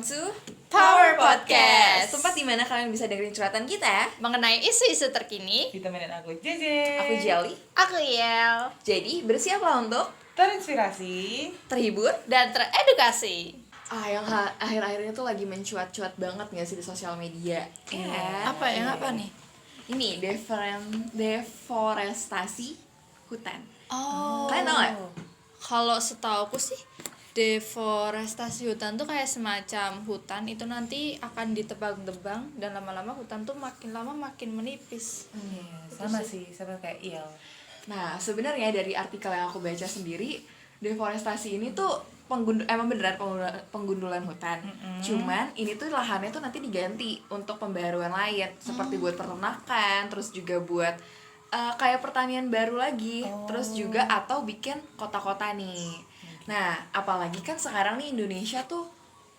to Power Podcast. tempat dimana kalian bisa dengerin curhatan kita. Mengenai isu-isu terkini. Ditemenin aku JJ. Aku Jelly. Aku Yel. Jadi bersiaplah untuk Terinspirasi. terhibur. Dan teredukasi. Yang akhir-akhir ini tuh lagi mencuat-cuat banget nggak sih di sosial media? Ya. Apa yang apa nih? Ini deforestasi hutan. Oh. Kalian tau nggak? Kalau setauku sih deforestasi hutan tuh kayak semacam hutan itu nanti akan ditebang-tebang dan lama-lama hutan tuh makin lama makin menipis. Iya, sama sih, sama kayak Il. Nah, sebenarnya dari artikel yang aku baca sendiri, deforestasi ini tuh emang beneran penggundulan hutan. Cuman ini tuh lahannya tuh nanti diganti untuk pembaruan lain, seperti buat peternakan, terus juga buat kayak pertanian baru lagi, terus juga atau bikin kota-kota nih. Nah, apalagi kan sekarang nih Indonesia tuh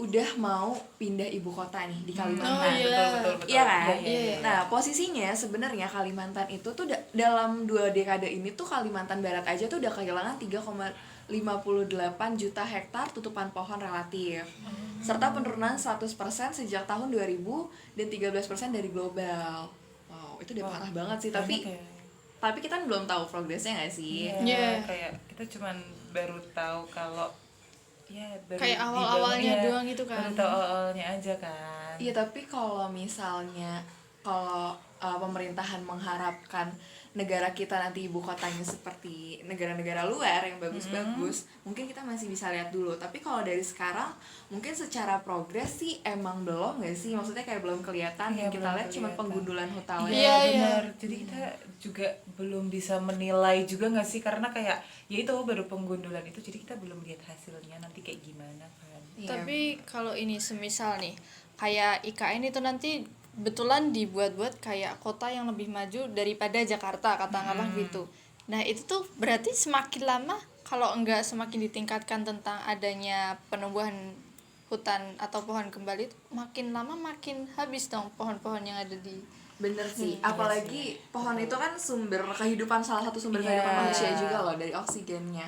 udah mau pindah ibu kota nih di Kalimantan. Oh, iya. Betul. Iya kan? Iya. Nah, posisinya sebenarnya Kalimantan itu tuh dalam 2 dekade ini tuh Kalimantan Barat aja tuh udah kehilangan 3,58 juta hektar tutupan pohon relatif. Serta penurunan 100% sejak tahun 2000 dan 13% dari global. Wow, itu udah parah banget sih, tapi kita belum tahu progresnya nggak sih? Iya. Kayak kita cuman baru tahu kalau baru Kayak awal-awalnya dibangun, doang gitu kan. Baru tahu awalnya aja kan. Iya, tapi kalau misalnya pemerintahan mengharapkan negara kita nanti ibu kotanya seperti negara-negara luar yang bagus-bagus, mungkin kita masih bisa lihat dulu. Tapi kalau dari sekarang, mungkin secara progres sih emang belum nggak sih? Maksudnya kayak belum kelihatan. Iya, Yang kita belum lihat cuma kelihatan. penggundulan hutan. Iya. Benar. Jadi kita juga belum bisa menilai juga nggak sih, karena kayak ya itu baru penggundulan itu, jadi kita belum lihat hasilnya nanti kayak gimana kan. Iya. Tapi kalau ini semisal nih kayak IKN itu nanti betulan dibuat-buat kayak kota yang lebih maju daripada Jakarta katakanlah gitu. Nah itu tuh berarti semakin lama kalau enggak semakin ditingkatkan tentang adanya penumbuhan hutan atau pohon kembali itu makin lama makin habis dong pohon-pohon yang ada di. Bener sih, apalagi pohon itu kan sumber kehidupan, salah satu sumber kehidupan manusia juga loh, dari oksigennya.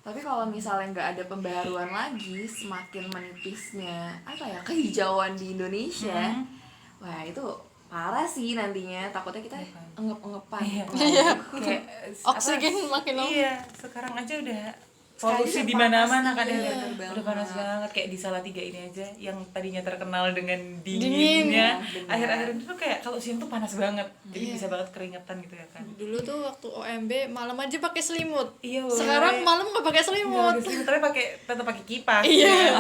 Tapi kalau misalnya nggak ada pembaruan lagi, semakin menipisnya kehijauan di Indonesia, wah itu parah sih nantinya. Takutnya kita engep-engepan. Kayak Oksigen makin lama. Iya, sekarang aja udah Sekali polusi di panas, mana-mana kan iya, ya. bener Udah banget. panas banget, kayak di Salatiga ini aja yang tadinya terkenal dengan Dingin. dinginnya. Bener. Akhir-akhir ini tuh kayak kalau siang tuh panas banget. Jadi bisa banget keringetan gitu ya kan. Dulu tuh waktu OMB malam aja pakai selimut. Iya, Sekarang malam nggak pakai selimut. Tapi tetap pakai kipas. Iya.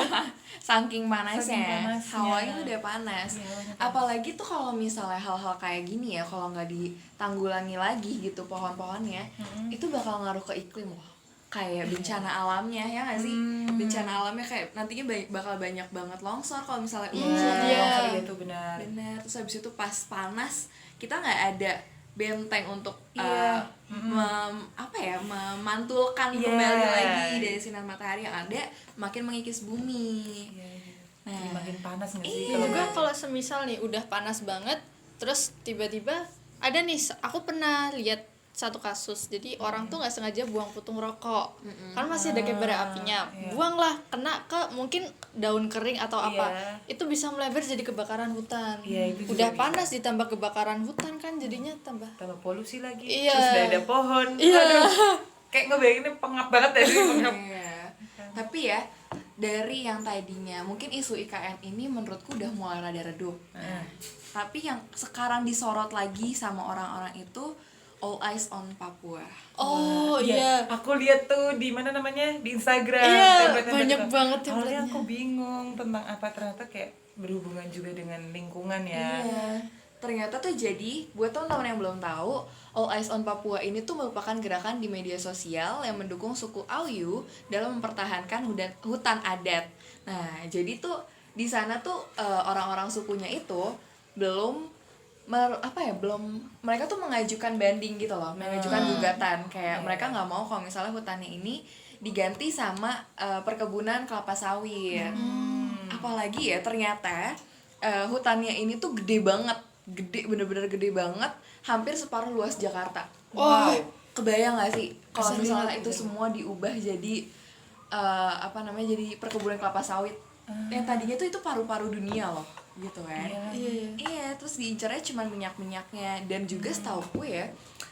Saking panasnya, panasnya. hawanya udah panas. Iya, hawanya panas. Apalagi tuh kalau misalnya hal-hal kayak gini ya, kalau nggak ditanggulangi lagi gitu pohon-pohonnya, itu bakal ngaruh ke iklim loh. Kayak bencana alamnya, ya nggak sih? Bencana alamnya kayak nantinya bakal banyak banget longsor kalau misalnya hujan. Iya. Itu benar. Bener. Terus habis itu pas panas kita nggak ada benteng untuk memantulkan Iya. kembali lagi dari sinar matahari, yang ada makin mengikis bumi. Jadi makin panas nggak sih? Iya juga kalau semisal nih udah panas banget terus tiba-tiba ada nih aku pernah lihat satu kasus, jadi orang tuh nggak sengaja buang putung rokok kan masih ada bara apinya, buanglah kena ke mungkin daun kering atau apa, itu bisa melebar jadi kebakaran hutan. Itu udah juga panas ditambah kebakaran hutan kan jadinya tambah. tambah polusi lagi. Iya. Terus udah ada pohon. Iya. Aduh, kayak ngebayanginnya pengap banget ya sih. Iya. Tapi ya dari yang tadinya mungkin isu IKN ini menurutku udah mulai rada redup. Tapi yang sekarang disorot lagi sama orang-orang itu All Eyes on Papua. Oh Iya, iya. aku lihat tuh di mana namanya, di Instagram. Iya, template-template banyak itu. banget Awalnya template-nya. aku bingung tentang apa, ternyata kayak berhubungan juga dengan lingkungan ya. Iya. Ternyata tuh jadi buat teman-teman yang belum tahu, All Eyes on Papua ini tuh merupakan gerakan di media sosial yang mendukung suku Alyu dalam mempertahankan hutan adat. Nah, jadi tuh di sana tuh orang-orang sukunya itu belum mereka tuh mengajukan banding gitu loh, mengajukan gugatan kayak mereka nggak mau kalau misalnya hutannya ini diganti sama perkebunan kelapa sawit. Apalagi ya ternyata hutannya ini tuh bener-bener gede banget, hampir separuh luas Jakarta. Wow. Kebayang nggak sih kalau Bisa misalnya banget, itu semua diubah jadi jadi perkebunan kelapa sawit? yang tadinya tuh itu paru-paru dunia loh gitu kan. Iya. Iya, terus diincarnya cuma minyak-minyaknya. Dan juga setahu gue ya,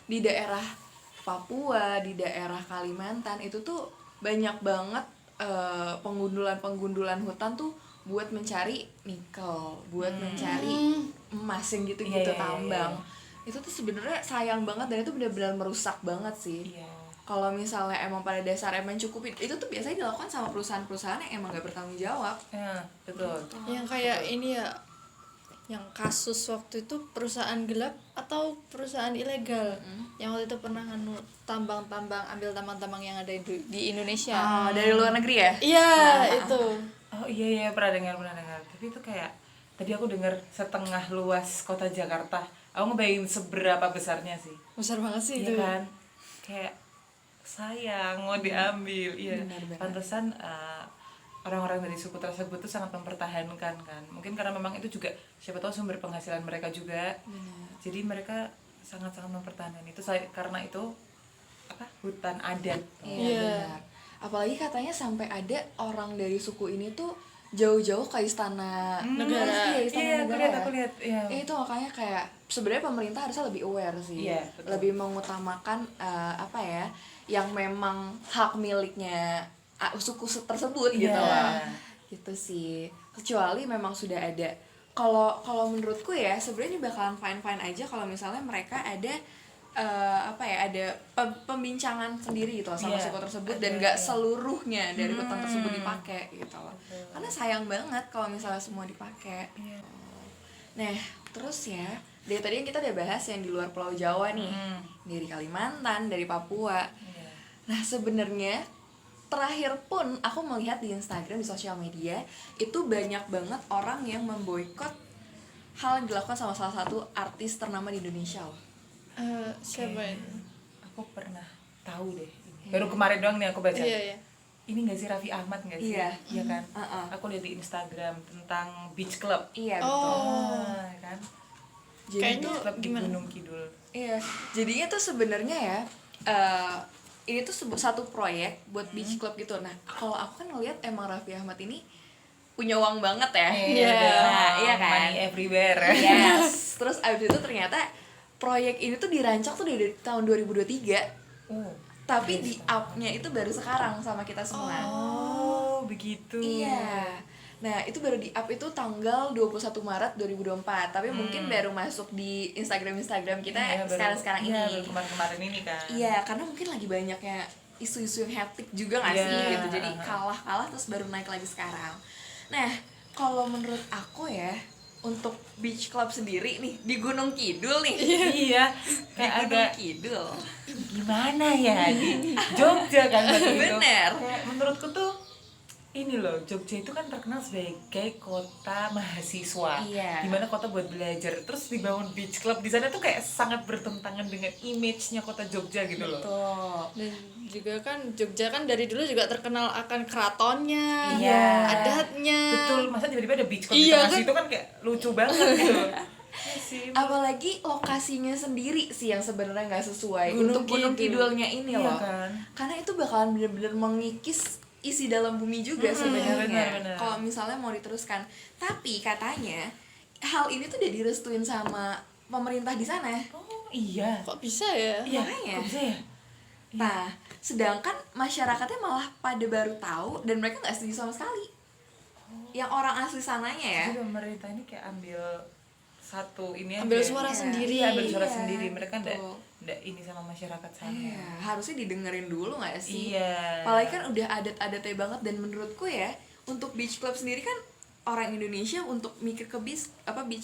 di daerah Papua, di daerah Kalimantan itu tuh banyak banget penggundulan hutan tuh buat mencari nikel, buat mencari emas yang gitu-gitu, Iya. tambang. Itu tuh sebenarnya sayang banget dan itu benar-benar merusak banget sih. Iya. Kalau misalnya emang pada dasarnya mencukupin, itu tuh biasanya dilakukan sama perusahaan-perusahaan yang emang gak bertanggung jawab. Ya, betul. Yang kayak ini ya, yang kasus waktu itu perusahaan gelap atau perusahaan ilegal yang waktu itu pernah tambang-tambang, ambil tambang-tambang yang ada di Indonesia. Dari luar negeri ya? Iya, itu. Oh iya pernah dengar. Tapi itu kayak tadi aku dengar setengah luas kota Jakarta. Aku ngebayangin seberapa besarnya sih. Besar banget sih Iya itu. kan? Kayak sayang mau diambil. Iya. Benar-benar. Pantesan orang-orang dari suku tersebut tuh sangat mempertahankan kan. Mungkin karena memang itu juga siapa tahu sumber penghasilan mereka juga. Jadi mereka sangat-sangat mempertahankan itu karena itu hutan adat. Iya. Benar. Apalagi katanya sampai ada orang dari suku ini tuh jauh-jauh ke istana negara. Iya, istana Iya, negara. aku lihat. Iya. Itu makanya kayak sebenarnya pemerintah harusnya lebih aware sih. Iya, betul. Lebih mengutamakan yang memang hak miliknya suku tersebut gitu Iya. loh. Gitu sih. Kecuali memang sudah ada. Kalau menurutku ya sebenarnya ini bakalan fine aja kalau misalnya mereka ada ada pembincangan sendiri gitu loh sama Iya, suku tersebut ada, dan nggak iya. seluruhnya dari hutan tersebut dipakai gitu loh. Karena sayang banget kalau misalnya semua dipakai. Iya. Nah, terus ya, dari tadi yang kita udah bahas yang di luar Pulau Jawa nih, dari Kalimantan, dari Papua. Iya. Nah, sebenarnya terakhir pun aku melihat di Instagram, di sosial media itu banyak banget orang yang memboikot hal yang dilakukan sama salah satu artis ternama di Indonesia loh. Siapa itu? Aku pernah tahu deh ini. Baru kemarin doang nih aku baca. Iya. Ini nggak sih Raffi Ahmad nggak sih? Iya. Iya kan? Aku lihat di Instagram tentang beach club. Iya, Oh. Kan? Jadi Kayaknya tuh, Club di gimana? Gunung Kidul. iya, jadinya tuh sebenarnya ya ini tuh satu proyek buat beach club gitu. Nah, kalau aku kan ngeliat emang Raffi Ahmad ini punya uang banget ya. Iya. Nah, iya kan? Money everywhere. Yes. Terus abis itu ternyata proyek ini tuh dirancang tuh dari tahun 2023. Tapi di up-nya itu baru sekarang sama kita semua. Oh, begitu. Iya. Nah, itu baru di up itu tanggal 21 Maret 2024. Tapi mungkin baru masuk di Instagram kita Iya, sekarang Iya, ini. baru kemarin ini kan. Iya, karena mungkin lagi banyaknya isu-isu yang hektik juga gak sih Iya. gitu. Jadi kalah terus baru naik lagi sekarang. Nah, kalau menurut aku ya, untuk beach club sendiri nih di Gunung Kidul nih. Iya. Di Kayak Gunung agak Kidul. gimana ya di Jogja kan waktu itu. Bener. Kayak menurutku tuh ini loh, Jogja itu kan terkenal sebagai kota mahasiswa, Iya. dimana kota buat belajar. Terus dibangun beach club di sana tuh kayak sangat bertentangan dengan image-nya kota Jogja gitu loh. Tuh. Dan juga kan Jogja kan dari dulu juga terkenal akan keratonnya, Iya. adatnya. Betul, masa tiba-tiba ada beach club di Iya, tengah kan? situ kan kayak lucu banget gitu. Iya sih. Apalagi lokasinya sendiri sih yang sebenarnya nggak sesuai Gunung untuk Gunung Kidul. Kidulnya ini Iya loh. kan? Karena itu bakalan bener-bener mengikis isi dalam bumi juga sebenarnya. benar. Kalau misalnya mau diteruskan. Tapi katanya hal ini tuh udah direstuin sama pemerintah di sana. Oh iya. Kok bisa ya? Iya, Makanya. kok bisa ya? Nah, sedangkan masyarakatnya malah pada baru tahu dan mereka nggak setuju sama sekali. Yang orang asli sananya ya. Jadi pemerintah ini kayak ambil satu ini Ambil aja. suara Iya. sendiri. Iya, ambil suara Iya, sendiri. Mereka betul. ndak ini sama masyarakat sana. Iya, harusnya didengerin dulu nggak sih? Iya. Apalagi kan udah adat-adatnya banget dan menurutku ya untuk beach club sendiri kan orang Indonesia untuk mikir ke beach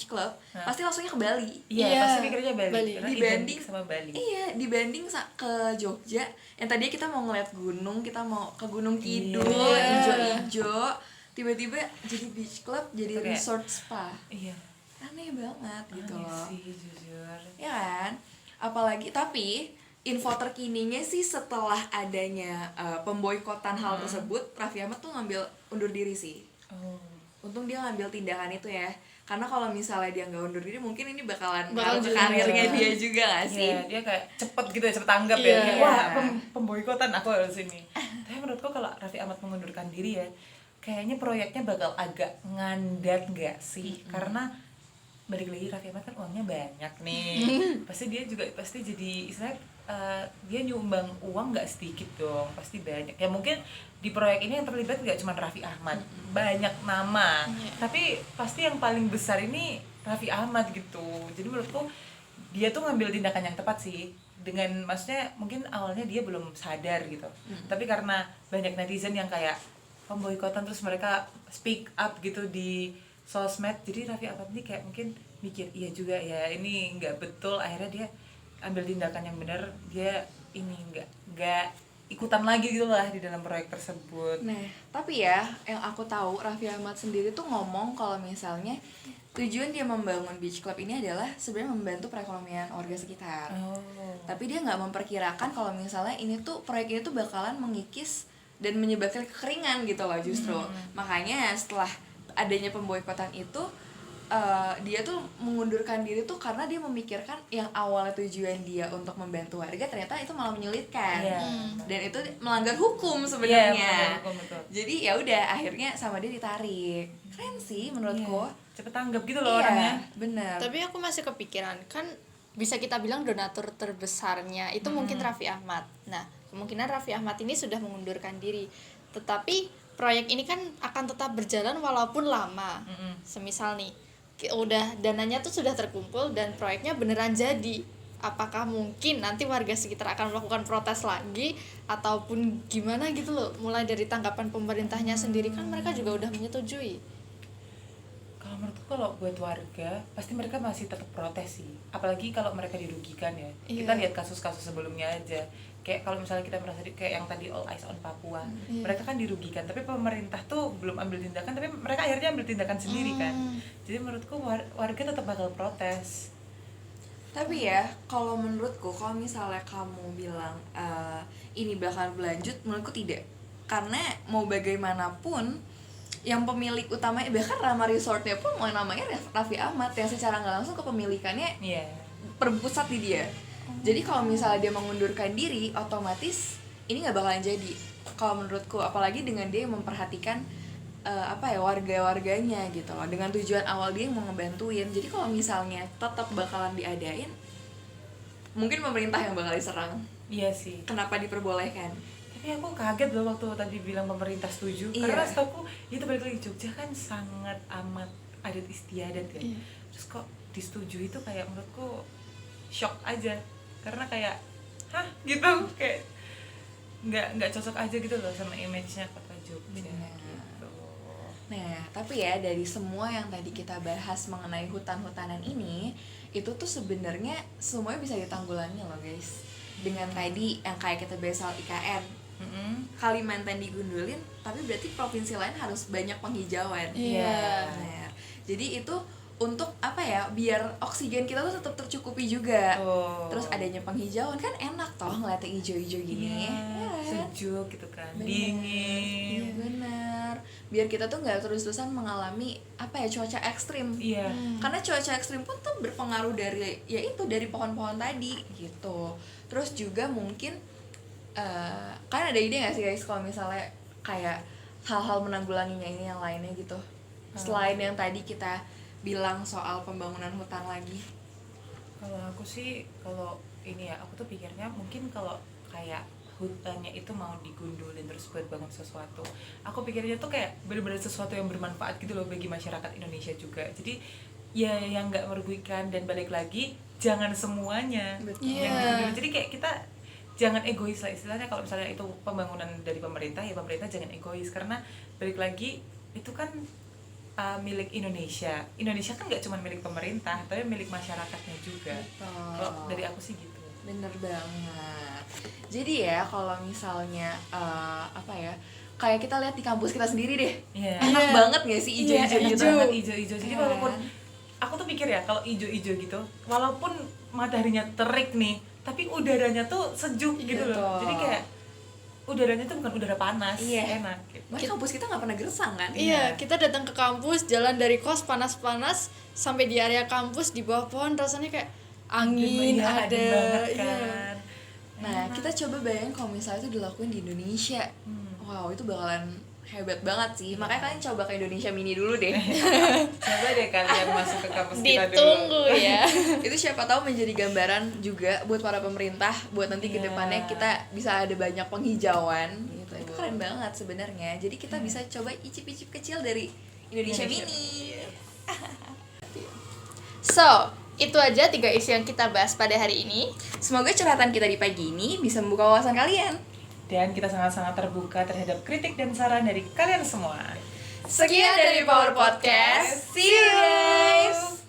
club pasti langsungnya ke Bali. Iya, Iya, pasti mikirnya Bali. Bali. Karena Dibanding identik sama Bali. Iya, dibanding ke Jogja yang tadinya kita mau ngeliat gunung, kita mau ke Gunung Kidul, Iya. hijau-hijau, tiba-tiba jadi beach club, jadi Kayak- resort spa. Iya. Aneh banget gitu Aneh loh. sih jujur. Ya kan? Apalagi tapi info terkininya sih setelah adanya pemboikotan hal tersebut, Raffi Ahmad tuh ngambil undur diri sih. Oh. Untung dia ngambil tindakan itu ya. Karena kalau misalnya dia nggak undur diri mungkin ini bakalan Bakal ngaruh ke juga. karirnya dia juga gak sih? Iya, dia kayak cepet gitu ya, cepet tanggap Iya. ya. Kayak, wah, pemboikotan aku harus ini. Tapi menurutku kalau Raffi Ahmad mengundurkan diri ya, kayaknya proyeknya bakal agak ngandat nggak sih, karena balik lagi Raffi Ahmad kan uangnya banyak nih. Pasti dia juga pasti jadi istilahnya dia nyumbang uang nggak sedikit dong, pasti banyak ya. Mungkin di proyek ini yang terlibat nggak cuma Raffi Ahmad, banyak nama, tapi pasti yang paling besar ini Raffi Ahmad gitu. Jadi menurutku dia tuh ngambil tindakan yang tepat sih, dengan maksudnya mungkin awalnya dia belum sadar gitu, tapi karena banyak netizen yang kayak pemboikotan terus mereka speak up gitu di sosmed, jadi Raffi Ahmad ini kayak mungkin mikir iya juga ya ini nggak betul, akhirnya dia ambil tindakan yang benar, dia ini nggak ikutan lagi gitu lah di dalam proyek tersebut. Nah, tapi ya yang aku tahu Raffi Ahmad sendiri tuh ngomong kalau misalnya tujuan dia membangun beach club ini adalah sebenarnya membantu perekonomian warga sekitar. Tapi dia nggak memperkirakan kalau misalnya ini tuh proyek ini tuh bakalan mengikis dan menyebabkan kekeringan gitu loh justru. Makanya setelah adanya pemboikotan itu dia tuh mengundurkan diri tuh karena dia memikirkan yang awalnya tujuan dia untuk membantu warga ternyata itu malah menyulitkan. Dan itu melanggar hukum sebenarnya. Jadi ya udah akhirnya sama dia ditarik. Keren sih menurutku. Cepet tanggap gitu loh orangnya. Bener. Tapi aku masih kepikiran, kan bisa kita bilang donatur terbesarnya itu mungkin Raffi Ahmad. Nah, kemungkinan Raffi Ahmad ini sudah mengundurkan diri, tetapi proyek ini kan akan tetap berjalan walaupun lama. Semisal nih udah dananya tuh sudah terkumpul dan proyeknya beneran jadi, apakah mungkin nanti warga sekitar akan melakukan protes lagi ataupun gimana gitu loh, mulai dari tanggapan pemerintahnya sendiri, kan mereka juga udah menyetujui. Kalau menurutku kalau buat warga pasti mereka masih tetap protes sih, apalagi kalau mereka dirugikan ya. Kita lihat kasus-kasus sebelumnya aja, kayak kalau misalnya kita merasa kayak yang tadi All Eyes on Papua, mereka kan dirugikan tapi pemerintah tuh belum ambil tindakan, tapi mereka akhirnya ambil tindakan sendiri kan. Jadi menurutku warga tetap bakal protes. Tapi ya kalau menurutku kalau misalnya kamu bilang ini bakal berlanjut, menurutku tidak, karena mau bagaimanapun yang pemilik utamanya bahkan Rama Resortnya pun mau namanya Raffi Ahmad yang secara nggak langsung kepemilikannya berpusat di dia. Jadi kalau misalnya dia mengundurkan diri, otomatis ini nggak bakalan jadi kalau menurutku, apalagi dengan dia yang memperhatikan warga-warganya gitu loh, dengan tujuan awal dia yang mau ngebantuin. Jadi kalau misalnya tetap bakalan diadain, mungkin pemerintah yang bakal diserang. Iya sih. Kenapa diperbolehkan? Tapi aku kaget loh waktu tadi bilang pemerintah setuju. Karena setahu itu balik lagi, Jogja kan sangat amat adat istiadat ya. Terus kok disetujui itu kayak menurutku shock aja. Karena kayak gitu, kayak nggak cocok aja gitu loh sama image-nya kota Jogja. Gitu. Nah, tapi ya dari semua yang tadi kita bahas mengenai hutan-hutanan ini, itu tuh sebenarnya semuanya bisa ditanggulangi loh guys. Dengan tadi yang kayak kita bahas soal IKN, Kalimantan digundulin, tapi berarti provinsi lain harus banyak penghijauan. Benar. Jadi itu untuk biar oksigen kita tuh tetap tercukupi juga. Terus adanya penghijauan kan enak toh ngeliatnya hijau-hijau gini. Sejuk gitu kan, bener. dingin. Iya benar. Biar kita tuh nggak terus-terusan mengalami cuaca ekstrim. Karena cuaca ekstrim pun tuh berpengaruh dari pohon-pohon tadi gitu. Terus juga mungkin kan ada ide nggak sih guys kalau misalnya kayak hal-hal menanggulanginya ini yang lainnya gitu, selain yang tadi kita bilang soal pembangunan hutan lagi? Kalau aku sih, kalau ini ya, aku tuh pikirnya mungkin kalau kayak hutannya itu mau digundulin terus buat bangun sesuatu, aku pikirnya tuh kayak benar-benar sesuatu yang bermanfaat gitu loh bagi masyarakat Indonesia juga. Jadi ya yang nggak merugikan, dan balik lagi jangan semuanya yang digundulin. Jadi kayak kita jangan egois lah istilahnya. Kalau misalnya itu pembangunan dari pemerintah, ya pemerintah jangan egois, karena balik lagi itu kan milik Indonesia. Indonesia kan nggak cuma milik pemerintah, tapi milik masyarakatnya juga. Kalau dari aku sih gitu. Bener banget. Jadi ya kalau misalnya kayak kita lihat di kampus kita sendiri deh, enak banget nggak sih hijau-hijau gitu. Hijau. Jadi walaupun aku tuh pikir ya, kalau hijau-hijau gitu, walaupun mataharinya terik nih, tapi udaranya tuh sejuk gitu loh. Jadi kayak udaranya tuh bukan udara panas, enak gitu. Makanya kampus kita nggak pernah gersang kan? Kita datang ke kampus, jalan dari kos panas-panas sampai di area kampus di bawah pohon, rasanya kayak angin ada. Nah, kita coba bayangin kalau misalnya itu dilakuin di Indonesia. Wow, itu bakalan hebat banget sih. Makanya kalian coba ke Indonesia Mini dulu deh. Coba deh kalian masuk ke kampus kita dulu. Ditunggu ya. Itu siapa tahu menjadi gambaran juga buat para pemerintah, buat nanti ke depannya kita bisa ada banyak penghijauan gitu. Itu keren banget sebenarnya. Jadi kita bisa coba icip-icip kecil dari Indonesia Mini. So, itu aja 3 isu yang kita bahas pada hari ini. Semoga curhatan kita di pagi ini bisa membuka wawasan kalian. Dan kita sangat-sangat terbuka terhadap kritik dan saran dari kalian semua. Sekian dari Power Podcast. See you guys.